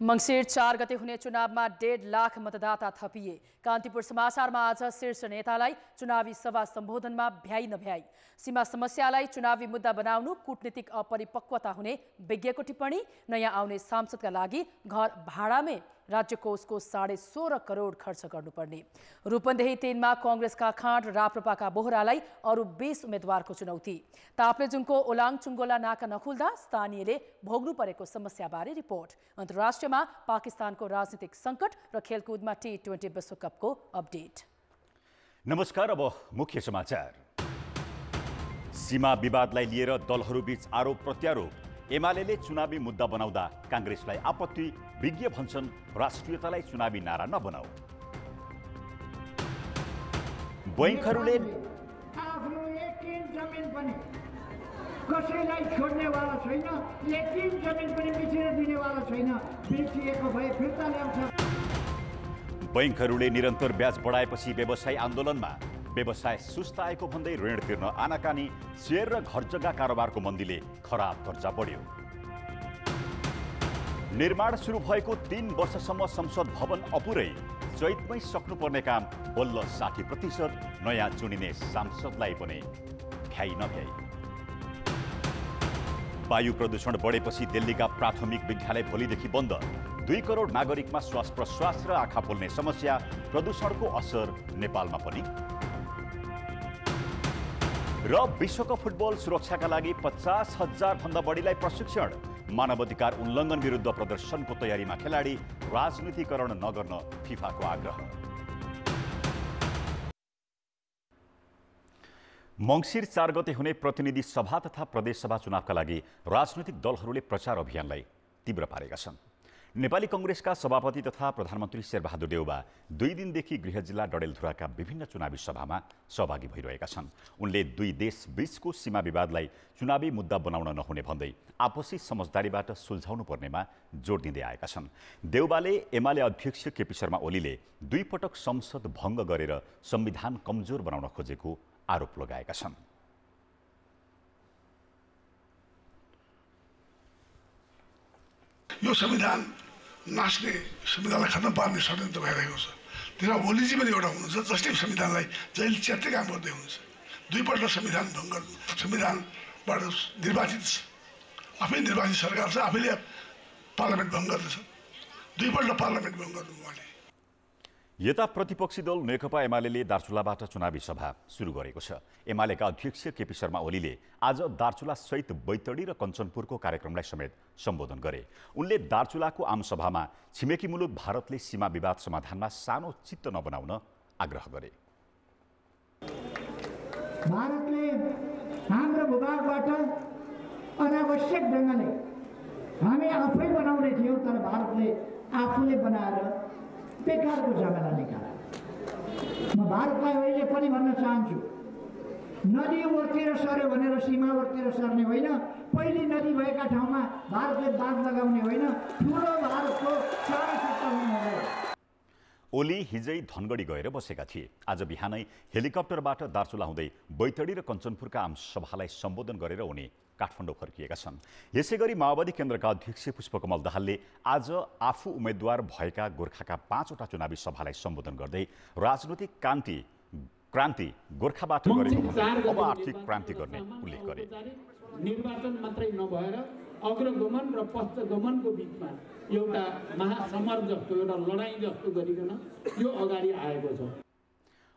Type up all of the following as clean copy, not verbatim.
मंगसिर 4 गते हुने चुनावमा 1.5 लाख मतदाता थपिए। कान्तिपुर समाचारमा आज शीर्ष नेतालाई चुनावी सभा सम्बोधनमा भ्याइ नभ्याइ, सीमा समस्यालाई चुनावी मुद्दा बनाउनु कूटनीतिक अपरिपक्वता हुने विज्ञको टिप्पणी, नयाँ आउने सांसदका लागि घर भाडामै राज्य कोषको 16.5 करोड खर्च गर्नुपर्ने, रूपन्देही 3मा कांग्रेसका खाँड राप्रपाका बोहरालाई अरू 20 उम्मेद्वारको चुनौती, ताप्लेजुङको ओलाङ चुङ्गोला नाका नखुल्दा स्थानीयले भोग्नु परेको समस्याबारे रिपोर्ट, अन्तर्राष्ट्रियमा पाकिस्तानको राजनीतिक सङ्कट र खेलकुदमा T20 विश्वकपको अपडेट। नमस्कार, अब मुख्य समाचार। सीमा विवादलाई लिएर दलहरूबीच आरोप प्रत्यारोप, एमालेले चुनावी मुद्दा बनाउँदा कांग्रेसलाई आपत्ति, विज्ञ भन्छन् राष्ट्रियतालाई चुनावी नारा नबनाऊ। बैंकहरूले आफ्नो एक इंच जमिन पनि कसैलाई छोड्नेवाला छैन, एक इंच जमिन पनि बिचेर दिनेवाला छैन, बेचिएको भए फिर्ता ल्याउँछ। बैंकहरूले निरन्तर ब्याज बढाएपछि व्यवसायी आन्दोलनमा, व्यवसाय सुस्त आएको भन्दै ऋण तिर्न आनाकानी, शेयर र घर जग्गा कारोबारको मन्दीले खराब कर्जा बढ्यो। निर्माण सुरु भएको 3 वर्षसम्म संसद भवन अपुरै, चैतमै सक्नुपर्ने काम बल्ल 60%, नयाँ चुनिने सांसदलाई पनि भ्याइ नभ्याइ। वायु प्रदूषण बढेपछि दिल्लीका प्राथमिक विद्यालय भोलिदेखि बन्द, 2 करोड नागरिकमा श्वास प्रश्वास र आँखा पोल्ने समस्या, प्रदूषणको असर नेपालमा पनि। र विश्वकप फुटबल सुरक्षाका लागि 50,000 भन्दा बढीलाई प्रशिक्षण, मानवाधिकार उल्लङ्घन विरुद्ध प्रदर्शनको तयारीमा खेलाडी, राजनीतिकरण नगर्न फिफाको आग्रह। मंगसिर 4 गते हुने प्रतिनिधि सभा तथा प्रदेश सभा चुनावका लागि राजनीतिक दलहरूले प्रचार अभियानलाई तीव्र पारेका छन्। नेपाली कांग्रेसका सभापति तथा प्रधानमन्त्री शेरबहादुर देउवा 2 दिनदेखि गृह जिल्ला डडेलधुराका विभिन्न चुनावी सभामा सहभागी भइरहेका छन्। उनले 2 देश बीचको सीमा विवादलाई चुनावी मुद्दा बनाउन नहुने भन्दै आपसी समझदारीबाट सुल्झाउनु पर्नेमा जोड दिँदै आएका छन्। देउवाले एमाले अध्यक्ष केपी शर्मा ओलीले 2 पटक संसद भङ्ग गरेर संविधान कमजोर बनाउन खोजेको आरोप लगाएका छन्। यो संविधान नाच्ने, संविधानलाई खत्म पार्ने षड्यन्त्र भइरहेको छ। त्यसमा ओलीजी पनि एउटा हुनुहुन्छ जसले संविधानलाई जहिले च्यात्तै काम गर्दै हुनुहुन्छ। 2 पल्ट संविधान भङ्ग, संविधानबाट निर्वाचित छ, आफै निर्वाचित सरकार छ, आफैले पार्लियामेन्ट भङ्ग गर्दछ। 2 पल्ट पार्लियामेन्ट भङ्ग गर्नु उहाँले। यता प्रतिपक्षी दल नेकपा एमालेले दार्चुलाबाट चुनावी सभा सुरु गरेको छ। एमालेका अध्यक्ष केपी शर्मा ओलीले आज दार्चुला सहित बैतडी र कञ्चनपुरको कार्यक्रमलाई समेत सम्बोधन गरे। उनले दार्चुलाको आमसभामा छिमेकी मुलुक भारतले सीमा विवाद समाधानमा सानो चित्त नबनाउन आग्रह गरे। भारतले हाम्रो भूभागबाट अनावश्यक ढङ्गले हामी आफै बनाउने थियौँ, तर भारतले आफूले बनाएर बेकारको झमेला निकाल्यो। म भारतलाई अहिले पनि भन्न चाहन्छु, नदी ओर्तिर सर्यो भनेर सीमा ओर्तिर सर्ने होइन, पहिले नदी भएका ठाउँमा भारतले बाँध लगाउने होइन, ठुलो भारतको सानो सत्ता हुनु हो। ओली हिजै धनगढी गएर बसेका थिए। आज बिहानै हेलिकप्टरबाट दार्चुला हुँदै बैतडी र कञ्चनपुरका आमसभालाई सम्बोधन गरेर उनी काठमाडौँ फर्किएका छन्। यसैगरी माओवादी केन्द्रका अध्यक्ष पुष्पकमल दाहालले आज आफू उम्मेद्वार भएका गोर्खाका 5वटा चुनावी सभालाई सम्बोधन गर्दै राजनैतिक क्रान्ति गोर्खाबाट गरेको भन्दै अब आर्थिक क्रान्ति गर्ने उल्लेख गरे। निर्वाचन मात्रै नभएर अग्रगमन र पश्चगमनको बिचमा एउटा महासमर जस्तो, एउटा लडाईँ जस्तो गरिकन यो अगाडि आएको छ।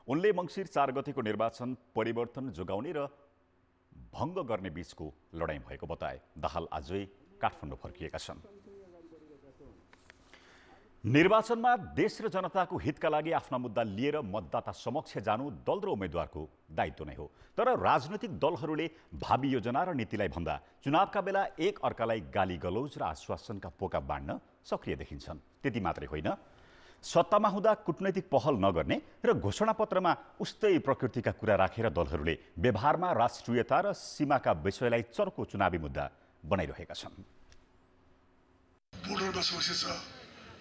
उनले मंगसिर 4 गतेको निर्वाचन परिवर्तन जोगाउने र भङ्ग गर्ने बीचको लडाईँ भएको बताए। दाहाल आजै काठमाडौँ फर्किएका छन्। निर्वाचनमा देश र जनताको हितका लागि आफ्ना मुद्दा लिएर मतदाता समक्ष जानु दल र उम्मेद्वारको दायित्व नै हो। तर राजनैतिक दलहरूले भावी योजना र नीतिलाई भन्दा चुनावका बेला एक अर्कालाई गाली गलौज र आश्वासनका पोका बाँड्न सक्रिय देखिन्छन्। त्यति मात्रै होइन, सत्तामा हुँदा कूटनैतिक पहल नगर्ने र घोषणापत्रमा उस्तै प्रकृतिका कुरा राखेर दलहरूले व्यवहारमा राष्ट्रियता र सीमाका विषयलाई चर्को चुनावी मुद्दा बनाइरहेका छन्। बोर्डरमा समस्या छ,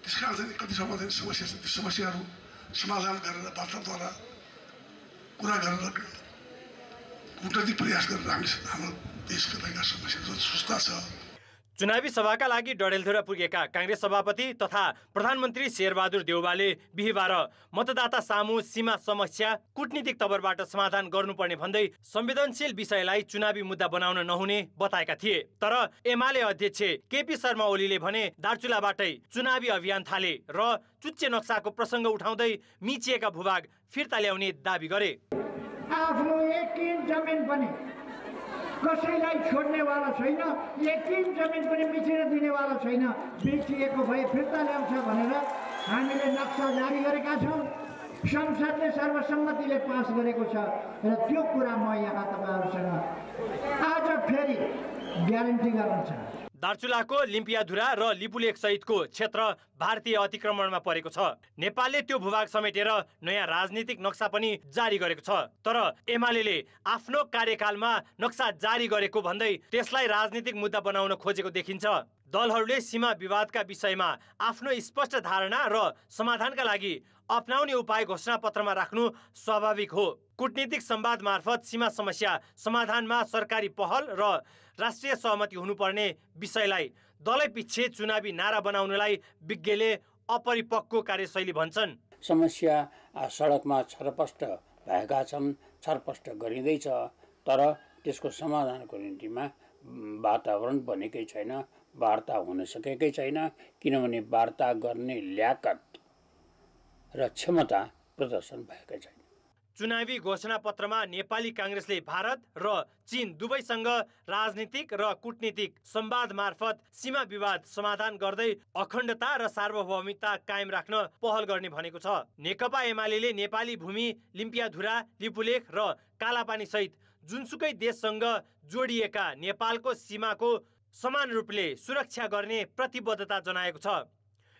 त्यसकारण चाहिँ कति समाधान समस्या छ, ती समस्याहरू समाधान गरेर वार्ताद्वारा कुरा गरेर कूटनैतिक प्रयास गरेर हामीले हाम्रो देशका समस्या जो सुस्ता छ चुनावी सभाका लागि डडेलधुरा पुगेका कांग्रेस सभापति तथा प्रधानमन्त्री शेरबहादुर देउवाले बिहीबार मतदाता सामु सीमा समस्या कूटनीतिक तवरबाट समाधान गर्नुपर्ने भन्दै संवेदनशील विषयलाई चुनावी मुद्दा बनाउन नहुने बताएका थिए। तर एमाले अध्यक्ष केपी शर्मा ओलीले भने दार्चुलाबाटै चुनावी अभियान थाले र चुच्चे नक्साको प्रसङ्ग उठाउँदै मिचिएका भूभाग फिर्ता ल्याउने दाबी गरे। आफ्नो एक इंच जमिन पनि कसैलाई छोड्नेवाला छैन, एक इंच जमिन पनि मिचिन दिनेवाला छैन, बेचिएको भए फिर्ता ल्याउँछ भनेर हामीले नक्सा जारी गरेका छौँ। संसदले सर्वसम्मतिले पास गरेको छ र त्यो कुरा म यहाँ तपाईँहरूसँग आज फेरि ग्यारेन्टी गर्न चाहन्छु। दार्चुलाको लिम्पियाधुरा र लिपुलेख सहितको क्षेत्र भारतीय अतिक्रमणमा परेको छ। नेपालले त्यो भूभाग समेटेर नयाँ राजनीतिक नक्सा पनि जारी गरेको छ। तर एमाले आफ्नो कार्यकालमा नक्सा जारी गरेको भन्दै त्यसलाई राजनीतिक मुद्दा बनाउन खोजेको देखिन्छ। दलहरूले सीमा विवादका विषयमा आफ्नो स्पष्ट धारणा र समाधानका लागि अपनाउने उपाय घोषणापत्रमा राख्नु स्वाभाविक हो। कूटनीतिक संवाद मार्फत सीमा समस्या समाधानमा सरकारी पहल र राष्ट्रिय सहमति हुनुपर्ने विषयलाई दलै पछि चुनावी नारा बनाउनलाई विज्ञले अपरिपक्व कार्यशैली भन्छन्। समस्या सडकमा छरपष्ट भएका छन्, छरपष्ट गरिँदैछ, तर त्यसको समाधानको निम्तिमा वातावरण बनेकै छैन, वार्ता हुन सकेकै छैन, किनभने वार्ता गर्ने ल्याकत र क्षमता प्रदर्शन भएकै छैन। चुनावी घोषणापत्रमा नेपाली कांग्रेसले भारत र चीन दुवैसँग राजनीतिक र कूटनीतिक संवाद मार्फत सीमा विवाद समाधान गर्दै अखण्डता र सार्वभौमिकता कायम राख्न पहल गर्ने भनेको छ। नेकपा एमाले नेपाली भूमि लिम्पियाधुरा, लिपुलेख र कालापानी सहित जुनसुकै देशसँग जोडिएका नेपालको सीमाको समान रूपले सुरक्षा गर्ने प्रतिबद्धता जनाएको छ।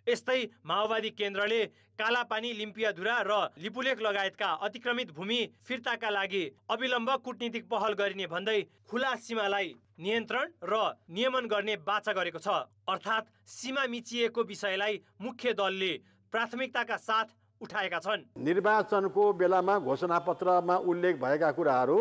यस्तै माओवादी केन्द्रले कालापानी, लिम्पियाधुरा र लिपुलेख लगायतका अतिक्रमित भूमि फिर्ताका लागि अविलम्ब कूटनीतिक पहल गरिने भन्दै खुला सीमालाई नियन्त्रण र नियमन गर्ने बाचा गरेको छ। अर्थात् सीमा मिचिएको विषयलाई मुख्य दलले प्राथमिकताका साथ उठाएका छन्। निर्वाचनको बेलामा घोषणापत्रमा उल्लेख भएका कुराहरू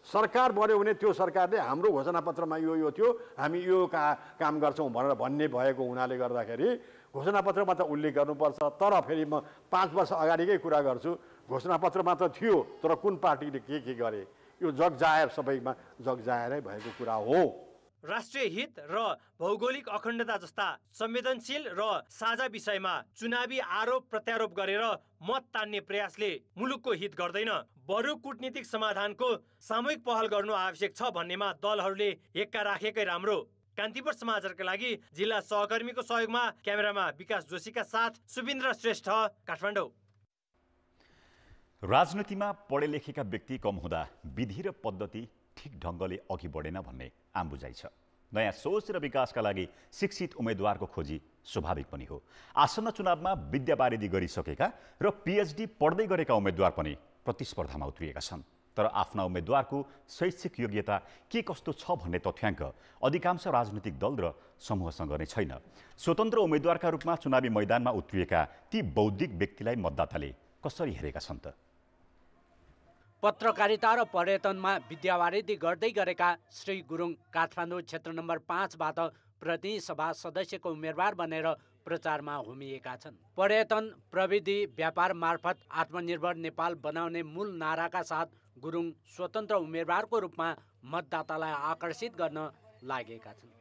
सरकार बन्यो भने त्यो सरकारले हाम्रो घोषणापत्रमा यो थियो, हामी यो काम गर्छौँ भनेर भन्ने भएको हुनाले गर्दाखेरि घोषणापत्रमा त उल्लेख गर्नुपर्छ। तर फेरि म 5 वर्ष अगाडिकै कुरा गर्छु, घोषणापत्रमा त थियो, तर कुन पार्टीले के गरे यो जगजाहेर, सबैमा जगजाहेरै भएको कुरा हो। राष्ट्रिय हित र भौगोलिक अखण्डता जस्ता संवेदनशील र साझा विषयमा चुनावी आरोप प्रत्यारोप गरेर मत तान्ने प्रयासले मुलुकको हित गर्दैन। बरु कूटनीतिक समाधानको सामूहिक पहल गर्नु आवश्यक छ भन्नेमा दलहरूले एक्का राखेकै राम्रो। कान्तिपुर समाचारका लागि जिल्ला सहकर्मीको सहयोगमा क्यामेरामा विकास जोशीका साथ सुबिन्द्र श्रेष्ठ, काठमाडौँ। राजनीतिमा पढे लेखेका व्यक्ति कम हुँदा विधि र पद्धति ठिक ढङ्गले अघि बढेन भन्ने आम बुझाइ छ। नयाँ सोच र विकासका लागि शिक्षित उम्मेद्वारको खोजी स्वाभाविक पनि हो। आसन्न चुनावमा विद्यावारिधि गरिसकेका र पिएचडी पढ्दै गरेका उम्मेद्वार पनि प्रतिस्पर्धामा उत्रिएका छन्। तर आफ्ना उम्मेद्वारको शैक्षिक योग्यता के कस्तो छ भन्ने तथ्याङ्क अधिकांश राजनीतिक दल र समूहसँग नै छैन। स्वतन्त्र उम्मेद्वारका रूपमा चुनावी मैदानमा उत्रिएका ती बौद्धिक व्यक्तिलाई मतदाताले कसरी हेरेका छन् त? पत्रकारिता र पर्यटनमा विद्यावारिधि गर्दै गरेका श्री गुरुङ काठमाडौँ क्षेत्र नम्बर 5बाट प्रतिनिधि सभा सदस्यको उम्मेदवार बनेर प्रचारमा होमिएका छन्। पर्यटन, प्रविधि, व्यापार मार्फत आत्मनिर्भर नेपाल बनाउने मूल नाराका साथ गुरुङ स्वतन्त्र उम्मेदवारको रूपमा मतदातालाई आकर्षित गर्न लागेका छन्।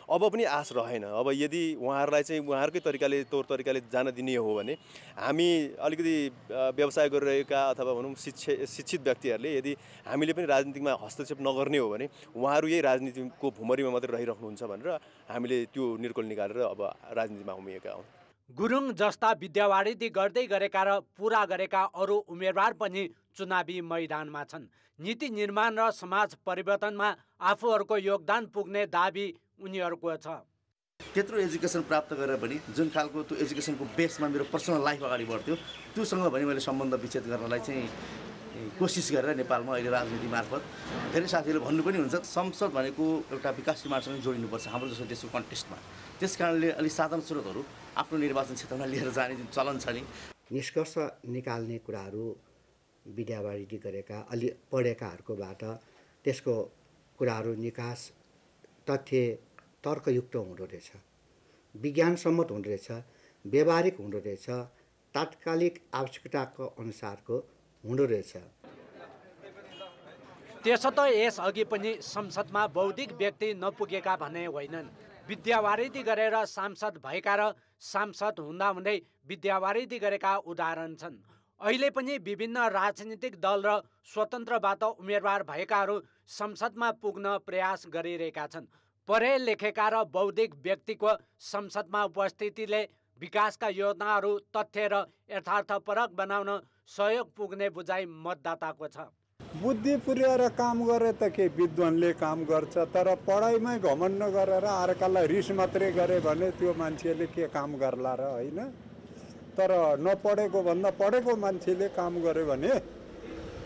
अब पनि आश रहेन। अब यदि उहाँहरूलाई चाहिँ उहाँहरूकै तौर तरिकाले जान दिने हो भने हामी अलिकति व्यवसाय गरिरहेका अथवा भनौँ शिक्षित व्यक्तिहरूले यदि हामीले पनि राजनीतिमा हस्तक्षेप नगर्ने हो भने उहाँहरू यही राजनीतिको भुमरीमा मात्रै रहिरहनुहुन्छ भनेर हामीले त्यो निर्कोल निकालेर अब राजनीतिमा होमिएका हौँ। गुरुङ जस्ता विद्यावारिधि गर्दै गरेका र पुरा गरेका अरू उम्मेदवार पनि चुनावी मैदानमा छन्। नीति निर्माण र समाज परिवर्तनमा आफूहरूको योगदान पुग्ने दाबी उनीहरूको छ। त्यत्रो एजुकेसन प्राप्त गरेर पनि जुन खालको त्यो एजुकेसनको बेसमा मेरो पर्सनल लाइफ अगाडि बढ्थ्यो, त्योसँग भने मैले सम्बन्ध विच्छेद गर्नलाई चाहिँ कोसिस गरेर नेपालमा अहिले राजनीति मार्फत धेरै साथीहरूले भन्नु पनि हुन्छ संसद भनेको एउटा विकास निर्माणसँग जोडिनुपर्छ हाम्रो जस्तो देशको कन्टेस्टमा। त्यस कारणले अलिक साधन स्रोतहरू आफ्नो निर्वाचन क्षेत्रमा लिएर जाने जुन चलन छ नि, निष्कर्ष निकाल्ने कुराहरू विद्यावारिधि गरेका अलि पढेकाहरूकोबाट त्यसको कुराहरू निकास, तथ्य तर्कयुक्त हुँदो रहेछ, विज्ञानसम्मत हुँदो रहेछ, व्यवहारिक हुँदो रहेछ, तात्कालिक आवश्यकताको अनुसारको हुँदो रहेछ। त्यसो त यसअघि पनि संसदमा बौद्धिक व्यक्ति नपुगेका भने होइनन्। विद्यावारिधि गरेर सांसद भएका र सांसद हुँदाहुँदै विद्यावारिधि गरेका उदाहरण छन्। अहिले पनि विभिन्न राजनीतिक दल र स्वतन्त्रबाट उम्मेदवार भएकाहरू संसदमा पुग्न प्रयास गरिरहेका छन्। पढे लेखेका र बौद्धिक व्यक्तिको संसदमा उपस्थितिले विकासका योजनाहरू तथ्य र यथार्थपरक बनाउन सहयोग पुग्ने बुझाइ मतदाताको छ। बुद्धि पुर्याएर काम गरे त के विद्वानले काम गर्छ, तर पढाइमै घमण्ड गरेर अर्कालाई रिस मात्रै गरे भने त्यो मान्छेले के काम गर्ला र, होइन? तर नपढेको भन्दा पढेको मान्छेले काम गर्यो भने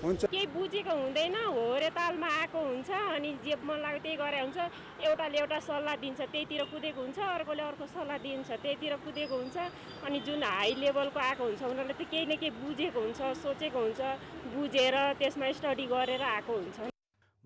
हुन्छ। केही बुझेको हुँदैन, होरे तालमा आएको हुन्छ, अनि जे मन लाग्यो त्यही गरे हुन्छ। एउटाले एउटा सल्लाह दिन्छ, त्यहीतिर कुदेको हुन्छ, अर्कोले अर्को सल्लाह दिन्छ, त्यहीतिर कुदेको हुन्छ। अनि जुन हाई लेभलको आएको हुन्छ उनीहरूले त केही न केही बुझेको हुन्छ, सोचेको हुन्छ, बुझेर त्यसमा स्टडी गरेर आएको हुन्छ।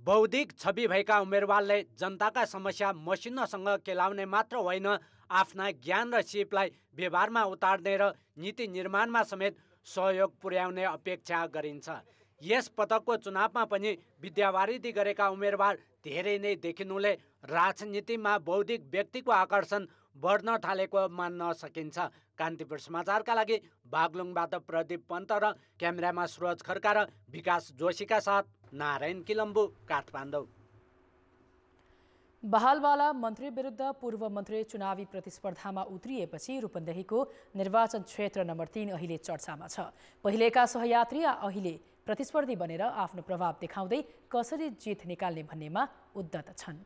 बौद्धिक छवि भएका उम्मेदवारले जनताका समस्या मसिनोसँग केलाउने मात्र होइन, आफ्ना ज्ञान र सिपलाई व्यवहारमा उतार्ने र नीति निर्माणमा समेत सहयोग पुर्याउने अपेक्षा गरिन्छ। यस पटकको चुनावमा पनि विद्यावारिधि गरेका उम्मेदवार धेरै नै देखिनुले राजनीतिमा बौद्धिक व्यक्तिको आकर्षण बढ्न थालेको मान्न सकिन्छ। कान्तिपुर समाचारका लागि बागलुङबाट प्रदीप पन्त र क्यामेरामा सुरज खड्का र विकास जोशीका साथ नारायण किलम्बु, काठमाडौँ। बहालवाला मन्त्री विरुद्ध पूर्व मन्त्री चुनावी प्रतिस्पर्धामा उत्रिएपछि रूपन्देहीको निर्वाचन क्षेत्र नम्बर 3 अहिले चर्चामा छ। पहिलेका सहयात्री अहिले प्रतिस्पर्धी बनेर आफ्नो प्रभाव देखाउँदै कसरी जित निकाल्ने भन्नेमा उद्धत छन्।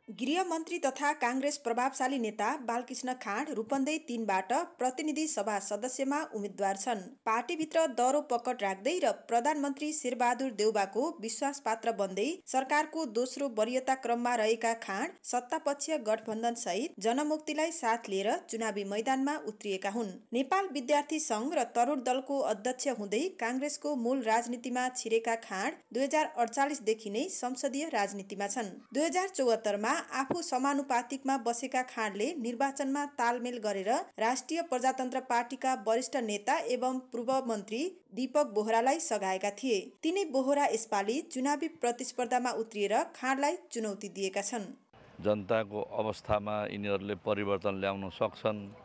गृहमन्त्री तथा काङ्ग्रेस प्रभावशाली नेता बालकृष्ण खाँड रूपन्देही 3बाट प्रतिनिधि सभा सदस्यमा उम्मेद्वार छन्। पार्टीभित्र दरो पकड राख्दै र प्रधानमन्त्री शेरबहादुर देउबाको विश्वासपात्र बन्दै सरकारको दोस्रो वरियता क्रममा रहेका खाँड सत्तापक्ष गठबन्धन सहित जनमुक्तिलाई साथ लिएर चुनावी मैदानमा उत्रिएका हुन्। नेपाल विद्यार्थी संघ र तरुण दलको अध्यक्ष हुँदै काङ्ग्रेसको मूल राजनीतिमा छिरेका खाँड 2048 देखि नै संसदीय राजनीतिमा छन्। 2074मा आफू समानुपातिकमा बसेका खाँडले निर्वाचनमा तालमेल गरेर राष्ट्रिय प्रजातन्त्र पार्टीका वरिष्ठ नेता एवं पूर्व मन्त्री दीपक बोहरालाई सघाएका थिए। तिनै बोहरा यसपालि चुनावी प्रतिस्पर्धामा उत्रिएर खाँडलाई चुनौती दिएका छन्। जनताको अवस्थामा यिनीहरूले परिवर्तन ल्याउन सक्छन्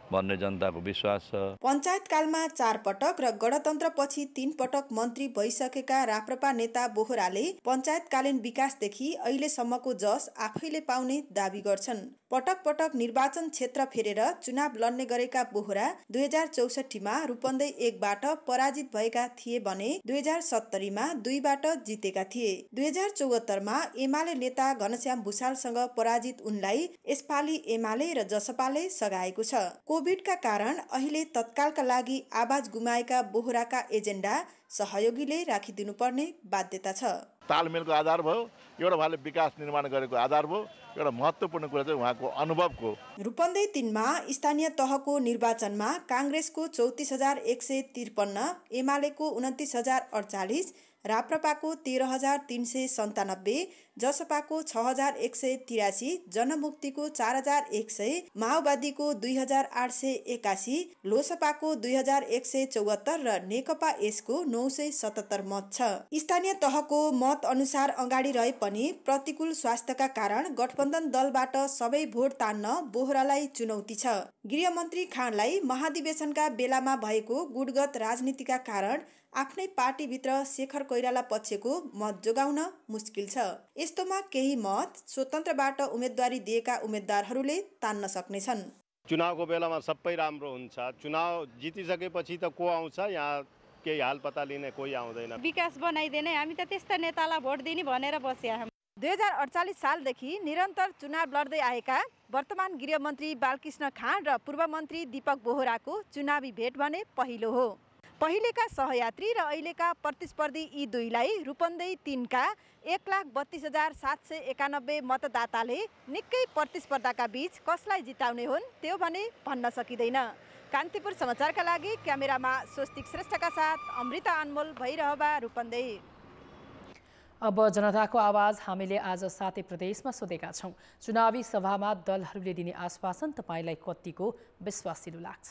भन्ने जनताको विश्वास छ। पञ्चायतकालमा 4 पटक र गणतन्त्रपछि 3 पटक मन्त्री भइसकेका राप्रपा नेता बोहराले पञ्चायतकालीन विकासदेखि अहिलेसम्मको जस आफैले पाउने दाबी गर्छन्। पटक पटक निर्वाचन क्षेत्र फेरेर चुनाव लड्ने गरेका बोहरा 2064मा रूपन्देही 1बाट पराजित भएका थिए भने 2070मा 2बाट जितेका थिए। 2074मा एमाले नेता घनश्याम भुसालसँग पराजित उनलाई यसपालि एमाले र जसपाले सघाएको छ। कोभिडका कारण अहिले तत्कालका लागि आवाज गुमाएका बोहराका एजेन्डा सहयोगीले राखिदिनुपर्ने बाध्यता छ। तालमेलको आधार भयो, एउटा भाले विकास निर्माण गरेको आधार भयो। एउटा महत्त्वपूर्ण कुरा चाहिँ उहाँको अनुभवको। रूपन्देही 3मा स्थानीय तहको निर्वाचनमा काङ्ग्रेसको 34153, एमालेको 29048, राप्रपाको 13397, जसपाको 6183, जनमुक्तिको 4100, माओवादीको 2881, लोसपाको 2174 र नेकपा यसको 977 मत छ। स्थानीय तहको मत अनुसार अगाडि रहे पनि प्रतिकूल स्वास्थ्यका कारण गठबन्धन दलबाट सबै भोट तान्न बोहरालाई चुनौती छ। गृहमन्त्री खाँडलाई महाधिवेशनका बेलामा भएको गुटगत राजनीतिका कारण आफ्नै पार्टीभित्र शेखर कोइराला पक्षको मत जोगाउन मुस्किल छ। यस्तोमा केही मत स्वतन्त्रबाट उम्मेदवारी दिएका उम्मेद्वारहरूले तान्न सक्नेछन्। चुनावको बेलामा सबै राम्रो हुन्छ, चुनाव जितिसकेपछि त को आउँछ यहाँ केही हाल पत्ता लिने कोही आउँदैन। विकास बनाइदिने, हामी त त्यस्ता नेतालाई भोट दिने भनेर बस्या। 2048 सालदेखि निरन्तर चुनाव लड्दै आएका वर्तमान गृहमन्त्री बालकृष्ण खाँड र पूर्व मन्त्री दीपक बोहराको चुनावी भेट भने पहिलो हो। पहिलेका सहयात्री र अहिलेका प्रतिस्पर्धी यी दुईलाई रूपन्देही 3का 1,32,791 मतदाताले निकै प्रतिस्पर्धाका बीच कसलाई जिताउने हुन् त्यो भने भन्न सकिँदैन। कान्तिपुर समाचारका लागि क्यामेरामा स्वस्तिक श्रेष्ठका साथ अमृता अनमोल, भैरहवा, रूपन्देही। अब जनताको आवाज हामीले आज 7 प्रदेशमा सोधेका छौं। चुनावी सभामा दलहरूले दिने आश्वासन तपाईलाई कतिको विश्वासिलो लाग्छ?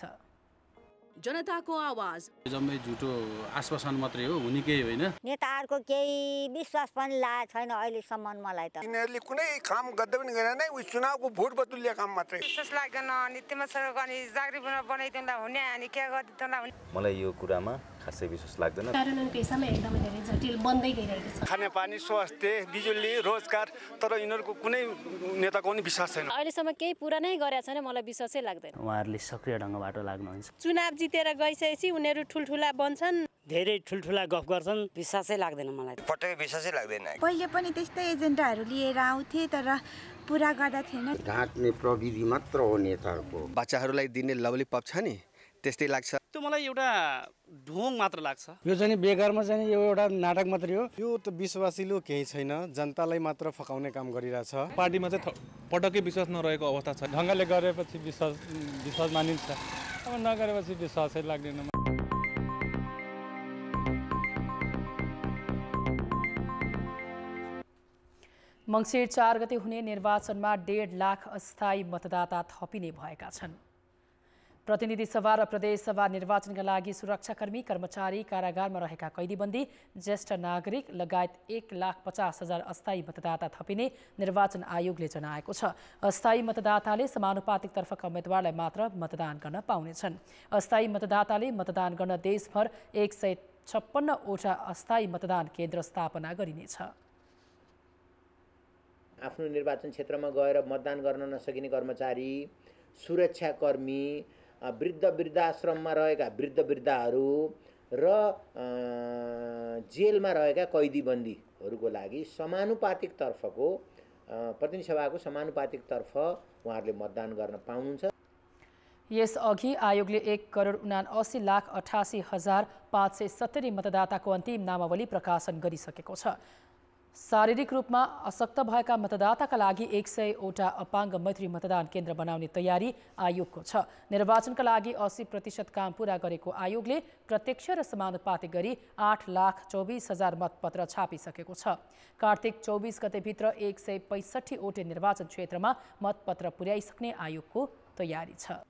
जनताको आवाज जम्मै झुटो आश्वासन मात्रै हो, हुने केही होइन। नेताहरूको केही विश्वास पनि लागेको छैन अहिलेसम्म मलाई त। यिनीहरूले कुनै काम गर्दै पनि गरेन नै, चुनावको भोट बटुल्ने काम मात्रै। विश्वास लाग्दैन। अनि तिम्रो सरकार अनि जागृत बनाइदिउँला हुने अनि के गरिदिउँला हुने। मलाई यो कुरामा खासै विश्वास लाग्दैन। कार्यान्वयनको हिसाबमा एकदमै धेरै जटिल बन्दै गइरहेको छ। खानेपानी, स्वास्थ्य, बिजुली, रोजगार, तर यिनीहरूको कुनै नेताको पनि विश्वास छैन। अहिलेसम्म केही पुरा नै गरेको छैन, मलाई विश्वासै लाग्दैन। उहाँहरूले सक्रिय ढङ्गबाट लाग्नुहुन्छ। चुनाव जितेर गइसकेपछि उनीहरू ठुल्ठुला बन्छन्, धेरै ठुल्ठुला गफ गर्छन्, विश्वासै लाग्दैन मलाई। पटक्कै विश्वासै लाग्दैन। पहिले पनि त्यस्तै एजेन्डाहरू लिएर आउँथे तर पुरा गर्दा थिएन। ढाँट्ने प्रविधि मात्र हो नेताहरूको। बच्चाहरूलाई दिने लवली पप छ नि, त्यस्तै लाग्छ। त्यो मलाई एउटा ढोङ मात्र लाग्छ। यो चाहिँ बेकारमा चाहिँ यो एउटा नाटक मात्रै हो। यो त विश्वासिलो केही छैन, जनतालाई मात्र फकाउने काम गरिरहेछ। पार्टीमा चाहिँ पटक्कै विश्वास नरहेको अवस्था छ। ढङ्गले गरेपछि विश्वास मानिन्छ, अब नगरेपछि विश्वासै लाग्दैन। मङ्सिर 4 गते हुने निर्वाचनमा 1.5 लाख अस्थायी मतदाता थपिने भएका छन्। प्रतिनिधि सभा र प्रदेश सभा निर्वाचनका लागि सुरक्षाकर्मी, कर्मचारी, कारागारमा रहेका कैदीबन्दी, ज्येष्ठ नागरिक लगायत 1,50,000 अस्थायी मतदाता थपिने निर्वाचन आयोगले जनाएको छ। अस्थायी मतदाताले समानुपातिक तर्फका उम्मेदवारलाई मात्र मतदान गर्न पाउनेछन्। अस्थायी मतदाताले मतदान गर्न देशभर 156वटा अस्थायी मतदान केन्द्र स्थापना गरिनेछ। आफ्नो निर्वाचन क्षेत्रमा गएर मतदान गर्न नसकिने कर्मचारी, सुरक्षाकर्मी, वृद्धाश्रममा रहेका वृद्धहरू र जेलमा रहेका कैदीबन्दीहरूको लागि समानुपातिक तर्फको प्रतिनिधि सभाको समानुपातिक तर्फ उहाँहरूले मतदान गर्न पाउनुहुन्छ। यसअघि आयोगले 1,79,88,570 मतदाताको अन्तिम नामावली प्रकाशन गरिसकेको छ। शारीरिक रूपमा अशक्त भएका मतदाताका लागि 100वटा अपाङ्ग मैत्री मतदान केन्द्र बनाउने तयारी आयोगको छ। निर्वाचनका लागि 80% काम पूरा गरेको आयोगले प्रत्यक्ष र समानुपातिक गरी 8,24,000 मतपत्र छापिसकेको छ। कार्तिक 24 गतेभित्र 165वटा निर्वाचन क्षेत्रमा मतपत्र पुर्याइसक्ने आयोगको तयारी छ।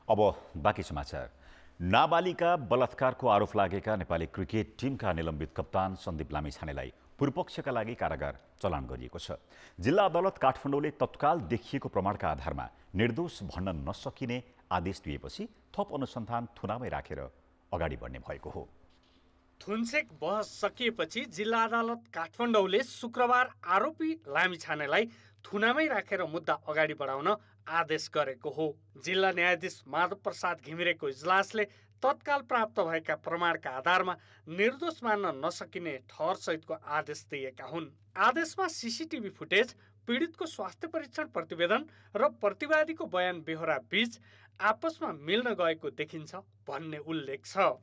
अब बाँकी समाचार। नाबालिका बलात्कारको आरोप लागेका नेपाली क्रिकेट टिमका निलम्बित कप्तान सन्दीप लामिछानेलाई पूर्वपक्षका लागि कारागार चलान गरिएको छ। जिल्ला अदालत काठमाडौँले तत्काल देखिएको प्रमाणका आधारमा निर्दोष भन्न नसकिने आदेश दिएपछि थप अनुसन्धान थुनामै राखेर अगाडि बढ्ने भएको हो। थुनचेक बहस सकिएपछि जिल्ला अदालत काठमाडौँले शुक्रबार आरोपी लामिछानेलाई थुनामै राखेर मुद्दा अगाडि बढाउन आदेश गरेको हो। जिल्ला न्यायाधीश माधव प्रसाद घिमिरेको इजलासले तत्काल प्राप्त भएका प्रमाणका आधारमा निर्दोष मान्न नसकिने ठहर सहितको आदेश दिएका हुन्। आदेशमा सीसीटीभी फुटेज, पीडितको स्वास्थ्य परीक्षण प्रतिवेदन र प्रतिवादीको बयान बेहोरा बीच आपसमा मिल्न गएको देखिन्छ भन्ने उल्लेख छ।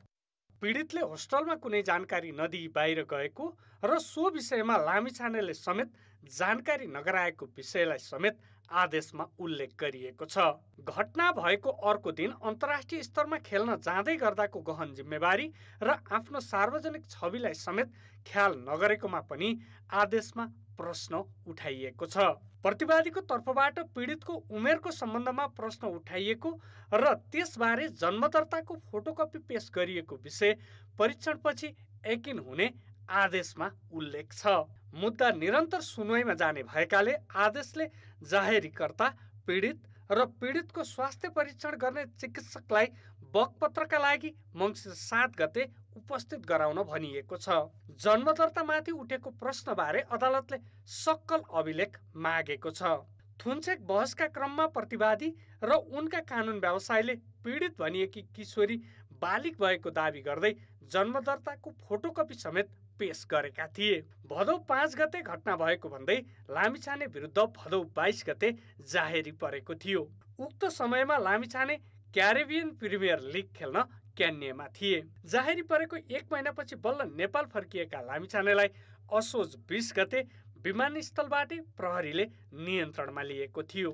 पीडितले होस्टलमा कुनै जानकारी नदिई बाहिर गएको र सो विषयमा लामिछानेले समेत जानकारी नगराएको विषयलाई समेत आदेशमा उल्लेख गरिएको छ। घटना भएको अर्को दिन अन्तर्राष्ट्रिय स्तरमा खेल्न जाँदै गर्दाको गहन जिम्मेवारी र आफ्नो सार्वजनिक छविलाई समेत ख्याल नगरेकोमा पनि आदेशमा प्रश्न उठाइएको छ। प्रतिवादीको तर्फबाट पीडितको उमेरको सम्बन्धमा प्रश्न उठाइएको र त्यसबारे जन्मदर्ताको फोटोकपी पेश गरिएको विषय परीक्षणपछि यकिन हुने आदेशमा उल्लेख छ। मुद्दा निरन्तर सुनवाईमा जाने भएकाले आदेशले जाहेरीकर्ता, पीडित र पीडितको स्वास्थ्य परीक्षण गर्ने चिकित्सकलाई बकपत्रका लागि मङ्सिर 7 गते उपस्थित गराउन भनिएको छ। जन्मदर्तामाथि उठेको प्रश्नबारे अदालतले सक्कल अभिलेख मागेको छ। थुनचेक बहसका क्रममा प्रतिवादी र उनका कानुन व्यवसायीले पीडित भनिएकी किशोरी बालिग भएको दावी गर्दै जन्मदर्ताको फोटोकपी समेत पेश गरेका थिए। भदौ 5 गते घटना भएको भन्दै लामिछाने विरुद्ध भदौ 22 गते जाहेरी परेको थियो। उक्त समयमा लामिछाने क्यारेबियन प्रिमियर लिग खेल्न क्यान्यमा थिए। जाहेरी परेको 1 महिनापछि बल्ल नेपाल फर्किएका लामिछानेलाई असोज 20 गते विमानस्थलबाटै प्रहरीले नियन्त्रणमा लिएको थियो।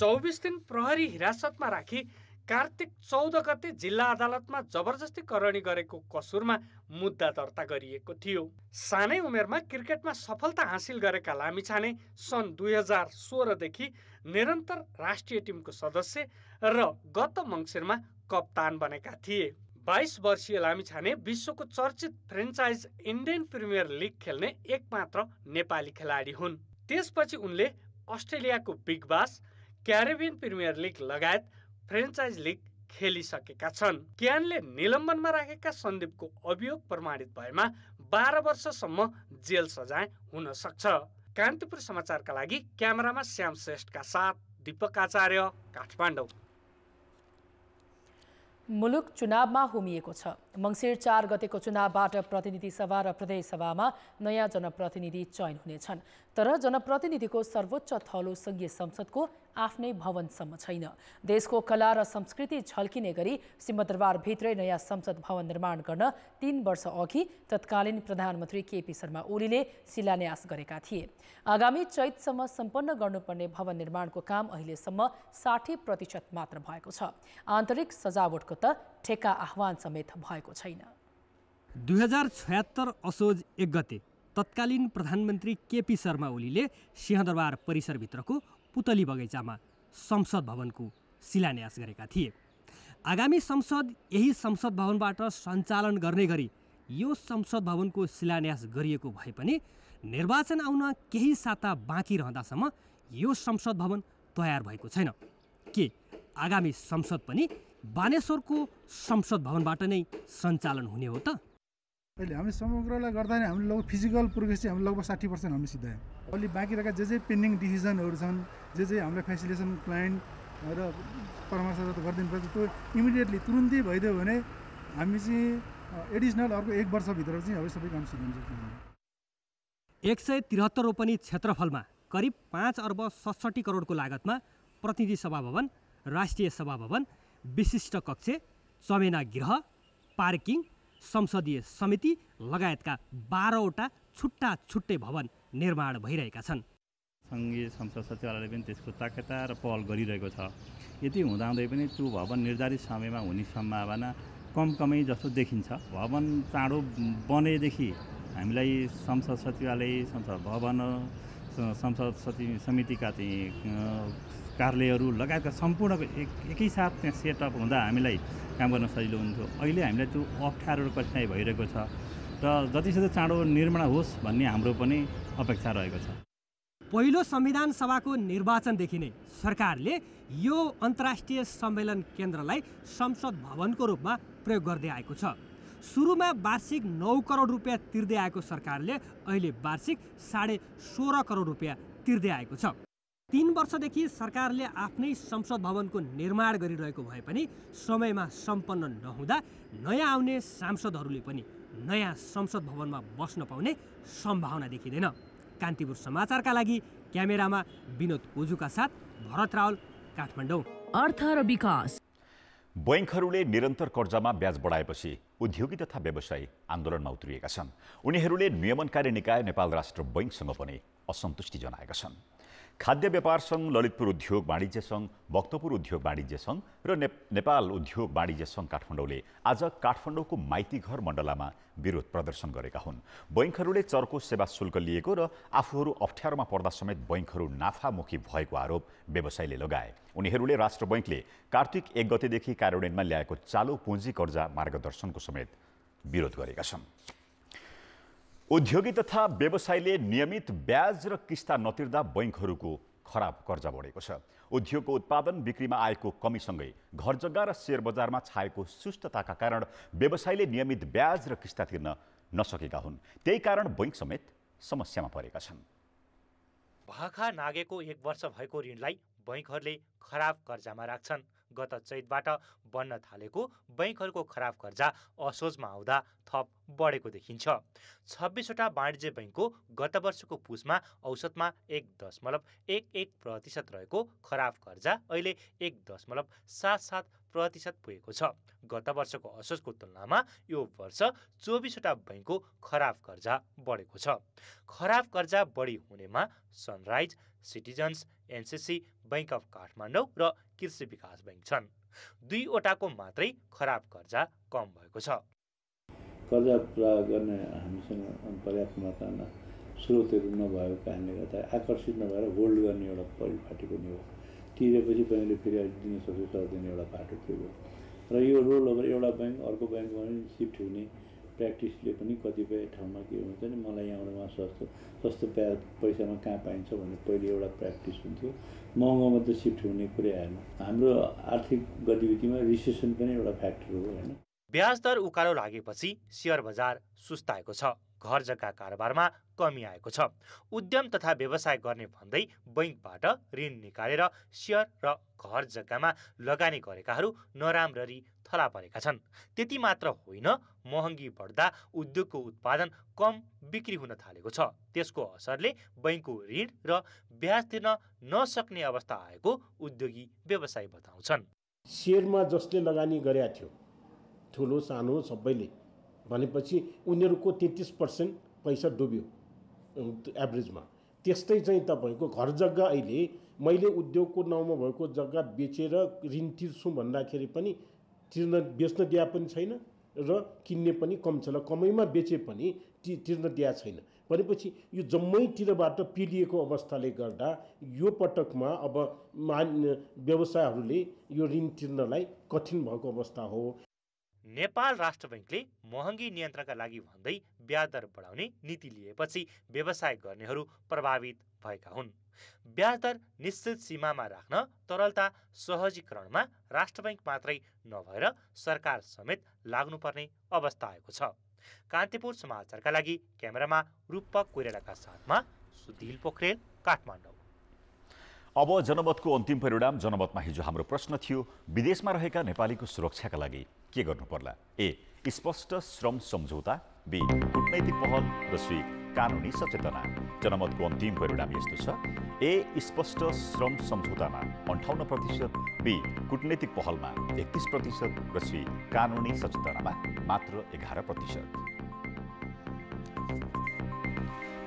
24 दिन प्रहरी हिरासतमा राखी कार्तिक 14 गते जिल्ला अदालतमा जबरजस्ती करणी गरेको कसुरमा मुद्दा दर्ता गरिएको थियो। सानै उमेरमा क्रिकेटमा सफलता हासिल गरेका लामिछाने सन् 2016 देखि निरन्तर राष्ट्रिय टिमको सदस्य र गत मङ्सिरमा कप्तान बनेका थिए। 22 वर्षीय लामिछाने विश्वको चर्चित फ्रेन्चाइज इन्डियन प्रिमियर लिग खेल्ने एकमात्र नेपाली खेलाडी हुन्। त्यसपछि उनले अस्ट्रेलियाको बिग बास, क्यारिबियन प्रिमियर लिग लगायत फ्रेन्चाइज लिग खेलिसकेका छन्। क्यानले निलम्बनमा राखेका सन्दीपको अभियोग प्रमाणित भएमा 12 वर्षसम्म जेल सजाय हुन सक्छ। कान्तिपुर समाचारका लागि क्यामेरामा श्याम श्रेष्ठका साथ दीपक आचार्य, काठमाडौँ। मुलुक चुनावमा होमिएको छ। मङ्सिर 4 गतेको चुनावबाट प्रतिनिधि सभा र प्रदेश सभामा नयाँ जनप्रतिनिधि चयन हुनेछन्। तर जनप्रतिनिधिको सर्वोच्च थलो संघीय संसदको आफ्नै भवनसम्म छैन। देशको कला र संस्कृति झल्किने गरी सिंहदरबारभित्रै नयाँ संसद भवन निर्माण गर्न 3 वर्ष अघि तत्कालीन प्रधानमन्त्री केपी शर्मा ओलीले शिलान्यास गरेका थिए। आगामी चैतसम्म सम्पन्न गर्नुपर्ने भवन निर्माणको काम अहिलेसम्म 60% मात्र भएको छ। आन्तरिक सजावटको त ठेक्का आह्वान समेत भएको छैन। 2076 असोज 1 गते तत्कालीन प्रधानमन्त्री केपी शर्मा ओलीले सिंहदरबार परिसरभित्रको पुतली बगैँचामा संसद भवनको शिलान्यास गरेका थिए। आगामी संसद यही संसद भवनबाट सञ्चालन गर्ने गरी यो संसद भवनको शिलान्यास गरिएको भए पनि निर्वाचन आउन केही साता बाँकी रहँदासम्म यो संसद भवन तयार भएको छैन। के आगामी संसद पनि बानेश्वरको संसद भवनबाट नै सञ्चालन हुने हो त? अहिले हामी समग्रलाई गर्दा नि हामीले लगभग फिजिकल प्रोग्रेस चाहिँ हामीले लगभग 60% हामीले सिधायौँ। अहिले बाँकी रहेका जे पेन्डिङ डिसिजनहरू छन्, जे हामीलाई फेसिलिटेसन क्लाइन्ट र परामर्श गरिदिनुपर्छ, त्यो इमिडिएटली तुरुन्तै भइदियो भने हामी चाहिँ एडिसनल अर्को 1 वर्षभित्र चाहिँ अब सबै काम सिद्धाउन सक्छौँ। 173 रोपनी क्षेत्रफलमा करिब 5 अर्ब 67 करोडको लागतमा प्रतिनिधि सभा भवन, राष्ट्रिय सभा भवन, विशिष्ट कक्ष, चमेना गृह, पार्किङ, संसदीय समिति लगायतका 12वटा छुट्टा छुट्टै भवन निर्माण भइरहेका छन्। सङ्घीय संसद सचिवालयले पनि त्यसको ताकेता र पहल गरिरहेको छ। यति हुँदाहुँदै पनि त्यो भवन निर्धारित समयमा हुने सम्भावना कमै जस्तो देखिन्छ। भवन चाँडो बनेदेखि हामीलाई संसद सचिवालय, संसद भवन, संसद समितिका चाहिँ कार्यालयहरू लगायतका सम्पूर्ण एकैसाथ त्यहाँ सेटअप हुँदा हामीलाई काम गर्न सजिलो हुन्थ्यो। अहिले हामीलाई त्यो अप्ठ्यारो र कठिनाइ भइरहेको छ र जतिसक्दो चाँडो निर्माण होस् भन्ने हाम्रो पनि अपेक्षा रहेको छ। पहिलो संविधान सभाको निर्वाचनदेखि नै सरकारले यो अन्तर्राष्ट्रिय सम्मेलन केन्द्रलाई संसद भवनको रूपमा प्रयोग गर्दै आएको छ। सुरुमा वार्षिक 9 करोड रुपियाँ तिर्दै आएको सरकारले अहिले वार्षिक 16.5 करोड रुपियाँ तिर्दै आएको छ। 3 वर्षदेखि सरकारले आफ्नै संसद भवनको निर्माण गरिरहेको भए पनि समयमा सम्पन्न नहुँदा नयाँ आउने सांसदहरूले पनि नयाँ संसद भवनमा बस्न पाउने सम्भावना देखिँदैन। कान्तिपुर समाचारका लागि क्यामेरामा विनोद कोजुका साथ भरत रावल, काठमाडौँ। अर्थ र विकास। बैंकहरूले निरन्तर कर्जामा ब्याज बढाएपछि उद्योगी तथा व्यवसायी आन्दोलनमा उत्रिएका छन्। उनीहरूले नियमनकारी निकाय नेपाल राष्ट्र बैंकसँग पनि असन्तुष्टि जनाएका छन्। खाद्य व्यापार सङ्घ, ललितपुर उद्योग वाणिज्य सङ्घ, भक्तपुर उद्योग वाणिज्य सङ्घ र नेपाल उद्योग वाणिज्य सङ्घ काठमाडौँले आज काठमाडौँको माइतीघर मण्डलामा विरोध प्रदर्शन गरेका हुन्। बैंकहरूले चर्को सेवा शुल्क लिएको र आफूहरू अप्ठ्यारोमा पर्दा समेत बैंकहरू नाफामुखी भएको आरोप व्यवसायीले लगाए। उनीहरूले राष्ट्र बैंकले कार्तिक 1 गतेदेखि कार्यान्वयनमा ल्याएको चालु पुँजी कर्जा मार्गदर्शनको समेत विरोध गरेका छन्। उद्योगी तथा व्यवसायीले नियमित ब्याज र किस्ता नतिर्दा बैंकहरूको खराब कर्जा बढेको छ। उद्योगको उत्पादन बिक्रीमा आएको कमीसँगै घरजग्गा र शेयर बजारमा छाएको सुस्तताका कारण व्यवसायीले नियमित ब्याज र किस्ता तिर्न नसकेका हुन्। त्यही कारण बैंक समेत समस्यामा परेका छन्। भाखा नागेको 1 वर्ष भएको ऋणलाई बैंकहरूले खराब कर्जामा राख्छन्। गत चैतबाट बन्न थालेको बैंकहरूको खराब कर्जा असोजमा आउँदा थप बढेको देखिन्छ। 26वटा वाणिज्य बैंकको गत वर्षको पुसमा औसतमा 1.11% रहेको खराब कर्जा अहिले 1.77% पुगेको छ। गत वर्षको असोजको तुलनामा यो वर्ष 24वटा बैंकको खराब कर्जा बढेको छ। खराब कर्जा बढी हुनेमा sunrise, citizens, NCC, bank of Kathmandu र कृषि विकास बैंक छन्। 2वटाको मात्रै खराब कर्जा कम भएको छ। कर्जा पुरा गर्ने हामीसँग पर्याप्त मात्रामा स्रोतहरू नभएको कारणले गर्दा आकर्षित नभएर होल्ड गर्ने एउटा परिपाटी पनि हो। तिरेपछि ब्याङ्कले फेरि दिन सक्छ सक्दैन एउटा बाटो त्यो हो। र यो रोल ओभर एउटा ब्याङ्क अर्को ब्याङ्कमा पनि सिफ्ट हुने प्र्याक्टिसले पनि कतिपय ठाउँमा के हुन्छ नि मलाई यहाँबाट उहाँ सस्तो पैसामा कहाँ पाइन्छ भन्ने पहिले एउटा प्र्याक्टिस हुन्थ्यो। महँगोमा त सिफ्ट हुने कुरै आएन। हाम्रो आर्थिक गतिविधिमा रिसेसन पनि एउटा फ्याक्टर हो होइन। ब्याज दर उकालो लागेपछि शेयर बजार सुस्ताएको छ। घर जग्गा कारोबारमा कमी आएको छ। उद्यम तथा व्यवसाय गर्ने भन्दै बैंकबाट ऋण निकालेर शेयर र घर जग्गामा लगानी गरेकाहरू नराम्ररी थला परेका छन्। त्यति मात्र होइन, महँगी बढ्दा उद्योगको उत्पादन कम बिक्री हुन थालेको छ। त्यसको असरले बैंकको ऋण र ब्याज तिर्न नसक्ने अवस्था आएको उद्योगी व्यवसायी बताउँछन्। शेयरमा जसले लगानी गरेका थियो ठुलो सानो सबैले भनेपछि उनीहरूको 33% पैसा डुब्यो एभरेजमा। त्यस्तै चाहिँ तपाईँको घर जग्गा अहिले मैले उद्योगको नाउँमा भएको जग्गा बेचेर ऋण तिर्छु भन्दाखेरि पनि बेच्न दिया पनि छैन र किन्ने पनि कम छ। र कमैमा बेचे पनि तिर्न दिया छैन भनेपछि यो जम्मैतिरबाट पिलिएको अवस्थाले गर्दा यो पटकमा अब व्यवसायहरूले यो ऋण तिर्नलाई कठिन भएको अवस्था हो। नेपाल राष्ट्र बैंकले महँगी नियन्त्रणका लागि भन्दै ब्याज दर बढाउने नीति लिएपछि व्यवसाय गर्नेहरू प्रभावित भएका हुन्। ब्याज दर निश्चित सीमामा राख्न तरलता सहजीकरणमा राष्ट्र बैंक मात्रै नभएर सरकार समेत लाग्नुपर्ने अवस्था आएको छ। कान्तिपुर समाचारका लागि क्यामेरामा रूपक कोइरालाका साथमा सुधिल पोखरेल, काठमाडौँ। अब जनमतको अन्तिम परिणाम। जनमतमा हिजो हाम्रो प्रश्न थियो, विदेशमा रहेका नेपालीको सुरक्षाका लागि के गर्नु पर्ला? ए. स्पष्ट श्रम सम्झौता, बी. कूटनैतिक पहल र सी. कानुनी सचेतना। जनमतको अन्तिम परिणाम यस्तो छ। ए. स्पष्ट श्रम सम्झौतामा 58%, बी. कूटनैतिक पहलमा 31% र सी. कानुनी सचेतनामा मात्र 11%।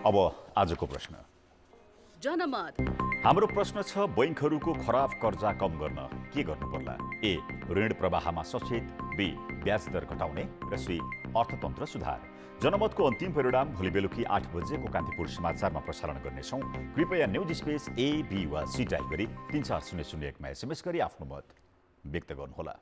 अब आजको प्रश्न। जनमत हाम्रो प्रश्न छ, बैंकहरूको खराब कर्जा कम गर्न के गर्नु पर्ला? ए. ऋण प्रवाहमा सचेत, बी. ब्याज दर घटाउने र सी. अर्थतन्त्र सुधार। जनमतको अन्तिम परिणाम भोलि बेलुकी 8 बजेको कान्तिपुर समाचारमा प्रसारण गर्नेछौँ। कृपया न्युज स्पेस ए, बी वा सी टाइप गरी 34001 मा SMS गरी आफ्नो मत व्यक्त गर्नुहोला।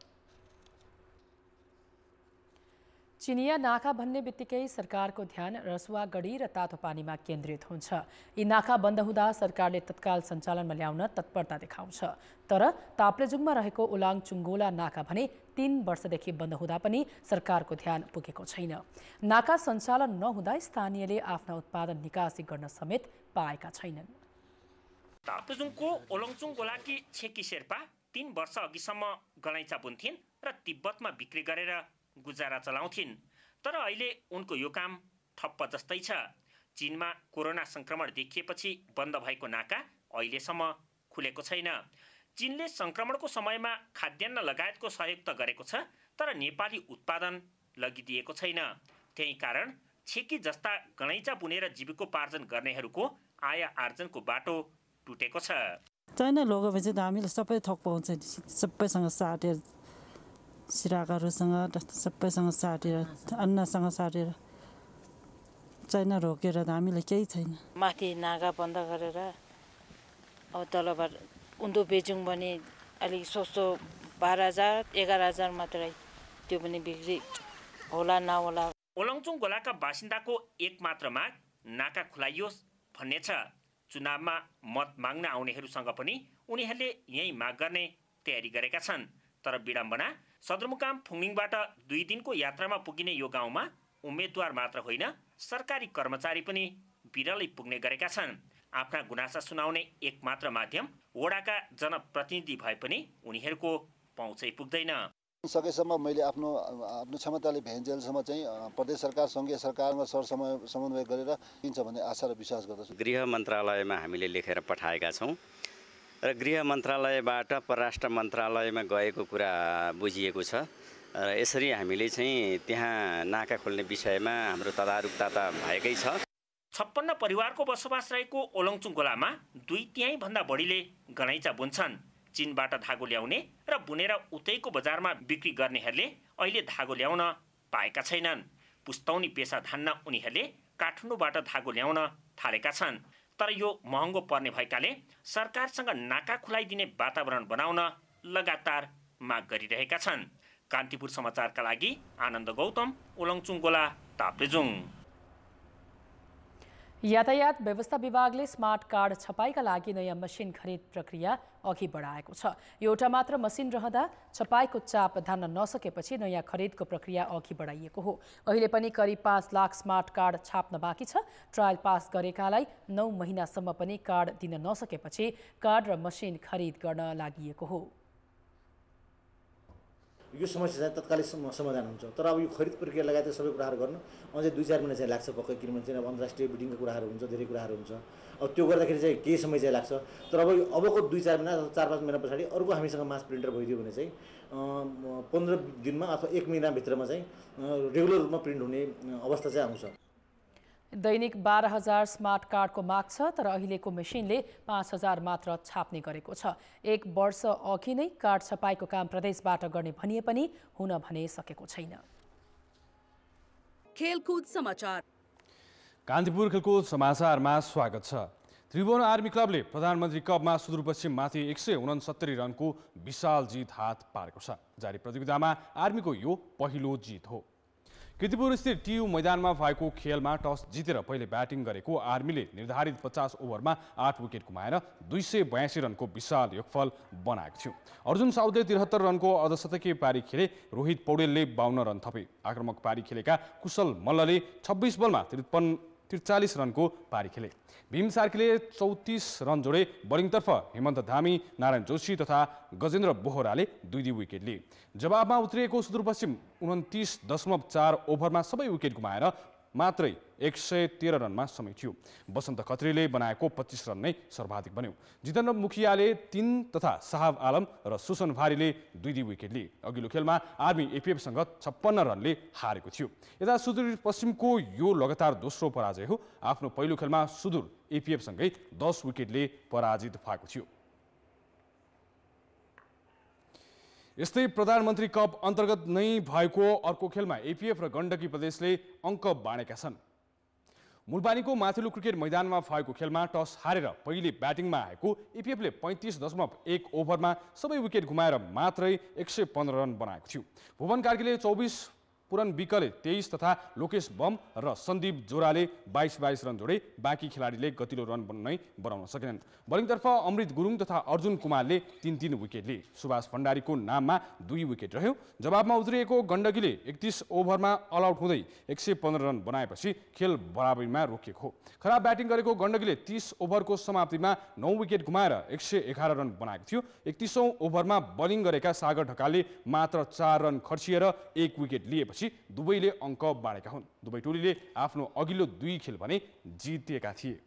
चिनिया नाका भन्ने बित्तिकै सरकारको ध्यान रसुवागढी र तातो पानीमा केन्द्रित हुन्छ। यी नाका बन्द हुँदा सरकारले तत्काल सञ्चालनमा ल्याउन तत्परता देखाउँछ। तर ताप्लेजुङमा रहेको उलाङचुङ्गोला नाका भने 3 वर्षदेखि बन्द हुँदा पनि सरकारको ध्यान पुगेको छैन। नाका सञ्चालन नहुँदा स्थानीयले आफ्ना उत्पादन निकासी गर्न समेत पाएका छैनन्। ताप्लेजुङको ओलङचुङगोलाकी छेकी शेर्पा 3 वर्ष अघिसम्म गलैँचा बुन्थिन् र तिब्बतमा बिक्री गरेर गुजारा चलाउँथिन्। तर अहिले उनको यो काम ठप्प जस्तै छ। चीनमा कोरोना संक्रमण देखिएपछि बन्द भएको नाका अहिलेसम्म खुलेको छैन। चीनले संक्रमणको समयमा खाद्यान्न लगायतको सहयोग त गरेको छ, तर नेपाली उत्पादन लगिदिएको छैन। त्यही कारण छेकी जस्ता गलैँचा बुनेर जीविकोपार्जन गर्नेहरूको आय आर्जनको बाटो टुटेको छ। चाइना लगेपछि त हामीले सबै थोक पाउँछ, सबैसँग साटेर सिराकाहरूसँग सबैसँग साटेर अन्नसँग साटेर चाइना रोकेर त हामीले केही छैन। माथि नागा बन्द गरेर अब तलबाट उन्दो बेचौँ भने अलिक सस्तो 12,000 11,000 मात्रै, त्यो पनि बिक्री होला नहोला। ओलङचुङगोलाका बासिन्दाको एकमात्र माग नाका खुलाइयोस् भन्ने छ। चुनावमा मत माग्न आउनेहरूसँग पनि उनीहरूले यही माग गर्ने तयारी गरेका छन्। तर विडम्बना, सदरमुकाम फुङनिङबाट 2 दिनको यात्रामा पुगिने यो गाउँमा उम्मेदवार मात्र होइन, सरकारी कर्मचारी पनि बिरलै पुग्ने गरेका छन्। आफ्ना गुनासा सुनाउने एकमात्र माध्यम वडाका जनप्रतिनिधि भए पनि उनीहरूको पहुँचै पुग्दैन। सकेसम्म मैले आफ्नो क्षमताले भ्याइन्जेलसम्म चाहिँ प्रदेश सरकार सङ्घीय सरकारमा समन्वय गरेर दिन्छ भन्ने आशा र विश्वास गर्दछु। गृह मन्त्रालयमा हामीले लेखेर पठाएका छौँ र गृह मन्त्रालयबाट परराष्ट्र मन्त्रालयमा गएको कुरा बुझिएको छ। र यसरी हामीले चाहिँ त्यहाँ नाका खोल्ने विषयमा हाम्रो तदारुकता त भएकै छ। 56 परिवारको बसोबास रहेको ओलङचुङगोलामा 2/3 भन्दा बढीले गलैँचा बुन्छन्। चीनबाट धागो ल्याउने र बुनेर उतैको बजारमा बिक्री गर्नेहरूले अहिले धागो ल्याउन पाएका छैनन्। पुस्तौनी पेसा धान्न उनीहरूले काठमाडौँबाट धागो ल्याउन थालेका छन्। तर यो महँगो पर्ने भएकाले सरकारसँग नाका खुलाइदिने वातावरण बनाउन लगातार माग गरिरहेका छन्। कान्तिपुर समाचारका लागि आनन्द गौतम, ओलङचुङ गोला, ताप्लेजुङ। यातायात व्यवस्था विभागले स्मार्ट कार्ड छपाईका लागि नयाँ मसिन खरिद प्रक्रिया अघि बढाएको छ। एउटा मात्र मसिन रहँदा छपाईको चाप धान्न नसकेपछि नयाँ खरिदको प्रक्रिया अघि बढाइएको हो। अहिले पनि करिब 5 लाख स्मार्ट कार्ड छाप्न बाँकी छ। ट्रायल पास गरेकालाई 9 महिनासम्म पनि कार्ड दिन नसकेपछि कार्ड र मसिन खरिद गर्न लागि हो। यो समस्या चाहिँ तत्कालै समाधान हुन्छ। तर अब यो खरिद प्रक्रिया लगायत सबै कुराहरू गर्नु अझै 2-4 महिना चाहिँ लाग्छ पक्कै, किनभने चाहिँ अब अन्तर्राष्ट्रिय बिडिङका कुराहरू हुन्छ, धेरै कुराहरू हुन्छ। अब त्यो गर्दाखेरि चाहिँ केही समय चाहिँ लाग्छ। तर अबको 2-4 महिना अथवा 4-5 महिना पछाडि अर्को हामीसँग मास प्रिन्टर भइदियो भने चाहिँ 15 दिनमा अथवा 1 महिनाभित्रमा चाहिँ रेगुलर रूपमा प्रिन्ट हुने अवस्था चाहिँ आउँछ। दैनिक 12,000 स्मार्ट कार्डको माग छ, तर अहिलेको मेसिनले 5,000 मात्र छाप्ने गरेको छ। 1 वर्ष अघि नै कार्ड छपाईको काम प्रदेशबाट गर्ने भनिए पनि हुन भने सकेको छैन। खेलकुद समाचार। कान्तिपुर खेलकुद समाचारमा स्वागत छ। त्रिभुवन आर्मी क्लबले प्रधानमन्त्री कपमा सुदूरपश्चिममाथि 169 रनको विशाल जित हात पारेको छ। जारी प्रतियोगितामा आर्मीको यो पहिलो जित हो। कीर्तिपुर स्थित टियु मैदानमा भएको खेलमा टस जितेर पहिले ब्याटिङ गरेको आर्मीले निर्धारित 50 ओभरमा 8 विकेट गुमाएर 282 रनको विशाल योगफल बनाएको थियो। अर्जुन साउदले 73 रनको अर्धशतकीय पारी खेले। रोहित पौडेलले 52 रन थपे। आक्रामक पारी खेलेका कुशल मल्लले 26 बलमा 43 रनको पारी खेले। भीम सार्कीले 34 रन जोडे। बलिङतर्फ हेमन्त धामी, नारायण जोशी तथा गजेन्द्र बोहराले 2 विकेट लिए। जवाबमा उत्रिएको सुदूरपश्चिम 29.4 ओभरमा सबै विकेट गुमाएर मात्रै 113 रनमा समेटियो। बसन्त खत्रीले बनाएको 25 रन नै सर्वाधिक बन्यो। जितेन्द्र मुखियाले 3 तथा साहब आलम र सुसन भारीले 2 विकेट लिए। अघिल्लो खेलमा आर्मी एपिएफसँग 56 रनले हारेको थियो। यता सुदूरपश्चिमको यो लगातार दोस्रो पराजय हो। आफ्नो पहिलो खेलमा सुदूर एपिएफसँगै 10 विकेटले पराजित भएको थियो। यस्तै प्रधानमन्त्री कप अन्तर्गत नै भएको अर्को खेलमा एपिएफ र गण्डकी प्रदेशले अङ्क बाँडेका छन्। मुलबानीको माथिल्लो क्रिकेट मैदानमा भएको खेलमा टस हारेर पहिले ब्याटिङमा आएको एपिएफले 35.1 ओभरमा सबै विकेट गुमाएर मात्रै 115 रन बनाएको थियो। भुवन कार्कीले 24, पुरन विकले 23 तथा लोकेश बम र सन्दीप जोराले 22 रन जोडे। बाँकी खेलाडीले गतिलो रन नै बनाउन सकेनन्। बलिङतर्फ अमृत गुरुङ तथा अर्जुन कुमारले 3 विकेट लिए। सुभाष भण्डारीको नाममा 2 विकेट रह्यो। जवाबमा उत्रिएको गण्डकीले 31 ओभरमा अल आउट हुँदै 115 रन बनाएपछि खेल बराबरीमा रोकिएको हो। खराब ब्याटिङ गरेको गण्डकीले 30 ओभरको समाप्तिमा 9 विकेट गुमाएर 111 रन बनाएको थियो। 31औं ओभरमा बलिङ गरेका सागर ढकालले मात्र 4 रन खर्चिएर 1 विकेट लिएपछि दुवैले अङ्क बाँडेका हुन्। दुवै टोलीले आफ्नो अघिल्लो 2 खेल भने जितेका थिए।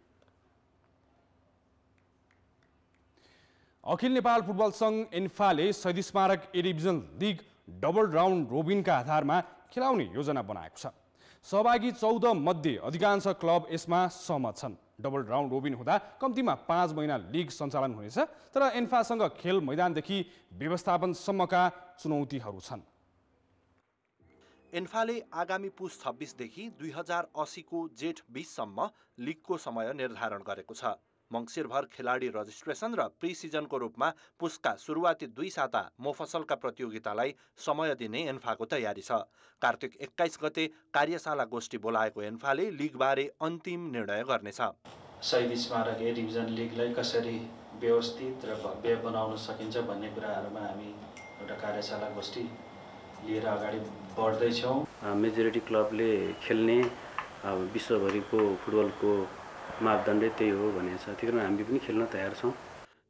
अखिल नेपाल फुटबल सङ्घ एन्फाले शहीद स्मारक A division league double round रोबिनका आधारमा खेलाउने योजना बनाएको छ। सहभागी 14 मध्ये अधिकांश क्लब यसमा सहमत छन्। डबल राउन्ड रोबिन हुँदा कम्तीमा 5 महिना लिग सञ्चालन हुनेछ। तर एन्फासँग खेल मैदानदेखि व्यवस्थापनसम्मका चुनौतीहरू छन्। एन्फाले आगामी पुस 26 देखि 2080 को जेठ 20 सम्म लिगको समय निर्धारण गरेको छ। मङ्सिरभर खेलाडी रजिस्ट्रेसन र प्री सिजनको रूपमा पुसका सुरुवाती 2 साता मोफसलका प्रतियोगितालाई समय दिने एन्फाको तयारी छ। कार्तिक 21 गते कार्यशाला गोष्ठी बोलाएको एन्फाले लिगबारे अन्तिम निर्णय गर्नेछ। शहीद स्मारक ए डिभिजन लिगलाई कसरी व्यवस्थित र भव्य बनाउन सकिन्छ भन्ने कुराहरूमा हामी एउटा कार्यशाला गोष्ठी लिएर अगाडि बढ्दैछौँ। मेजोरिटी क्लबले खेल्ने विश्वभरिको फुटबलको मापदण्ड त्यही हो भनेको छ। त्यही कारण हामी पनि खेल्न तयार छौँ।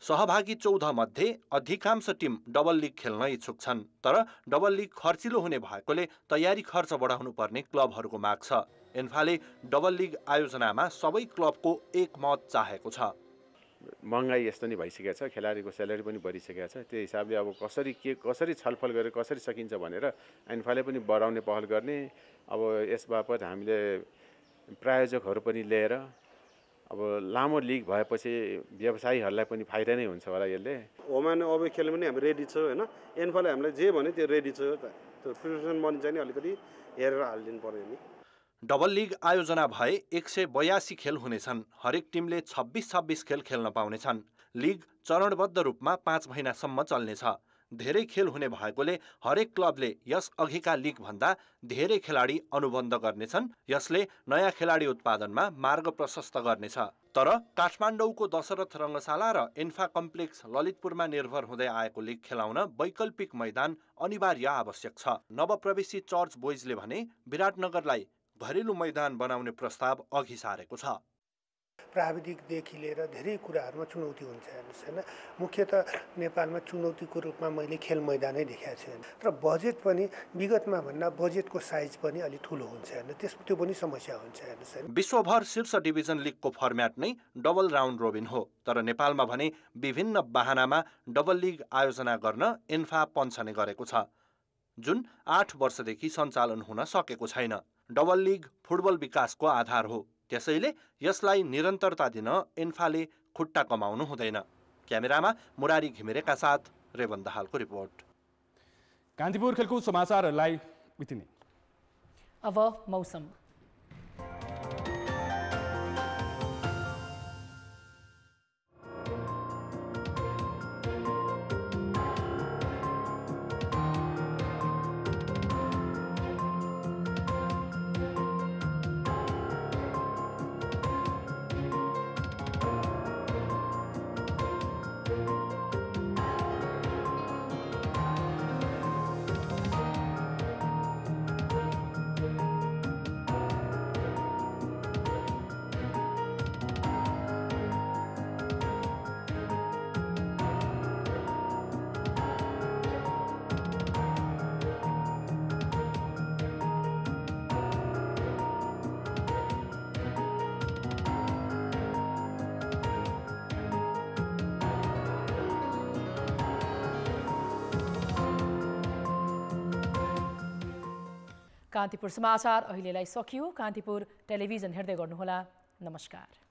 सहभागी 14 मध्ये अधिकांश टिम डबल लिग खेल्न इच्छुक छन्। तर डबल लिग खर्चिलो हुने भएकोले तयारी खर्च बढाउनु पर्ने क्लबहरूको माग छ। एन्फाले डबल लिग आयोजनामा सबै क्लबको एकमत चाहेको छ। महँगाई यस्तो नै भइसकेको छ, खेलाडीको स्यालेरी पनि बढिसकेको छ। त्यो हिसाबले अब कसरी छलफल गरेर कसरी सकिन्छ भनेर एन्फाले पनि बढाउने पहल गर्ने। अब यस बापत हामीले प्रायोजकहरू पनि लिएर अब लामो लिग भएपछि व्यवसायीहरूलाई पनि फाइदा नै हुन्छ होला यसले। ओमान अब खेल्न पनि हामी रेडी छ होइन। एन्फाले हामीलाई जे भन्यो त्यो रेडी छ। त्यो प्रिपरेसन मनी चाहिँ नि अलिकति हेरेर हालिदिनु पर्यो नि। डबल लिग आयोजना भए 182 खेल हुनेछन्। हरेक टिमले 26-26 खेल खेल्न पाउनेछन्। लिग चरणबद्ध रूपमा 5 महिनासम्म चल्नेछ। धेरै खेल हुने भएकोले हरेक क्लबले यस अघिका लिग भन्दा धेरै खेलाडी अनुबन्ध गर्नेछन्। यसले नयाँ खेलाडी उत्पादनमा मार्ग प्रशस्त गर्नेछ। तर काठमाडौँको दशरथ रङ्गशाला र एन्फा कम्प्लेक्स ललितपुरमा निर्भर हुँदै आएको लिग खेलाउन वैकल्पिक मैदान अनिवार्य आवश्यक छ। नवप्रवेशी चर्च बोइजले भने विराटनगरलाई घरेलु मैदान बनाउने प्रस्ताव अघि सारेको छ। प्राविधिकदेखि लिएर धेरै कुराहरूमा चुनौती हुन्छ हेर्नुहोस् होइन। मुख्यतः नेपालमा चुनौतीको रूपमा मैले खेल मैदानै देखाएको छैन। तर बजेट पनि विगतमा भन्दा बजेटको साइज पनि अलि ठुलो हुन्छ हेर्नु, त्यो पनि समस्या हुन्छ हेर्नुहोस् होइन। विश्वभर शीर्ष डिभिजन लिगको फर्म्याट नै डबल राउन्ड रोबिन हो। तर नेपालमा भने विभिन्न बहानामा डबल लिग आयोजना गर्न एन्फा पन्छने गरेको छ, जुन 8 वर्षदेखि सञ्चालन हुन सकेको छैन। डबल लिग फुटबल विकासको आधार हो। त्यसैले यसलाई निरन्तरता दिन एन्फाले खुट्टा कमाउनु हुँदैन। क्यामेरामा मुरारी घिमिरेका साथ रेवन्द दाहालको रिपोर्ट। कान्तिपुर खेलकुद समाचारहरूलाई बितिने। अब मौसम। कान्तिपुर समाचार अहिलेलाई सकियो। कान्तिपुर टेलिभिजन हेर्दै गर्नुहोला। नमस्कार।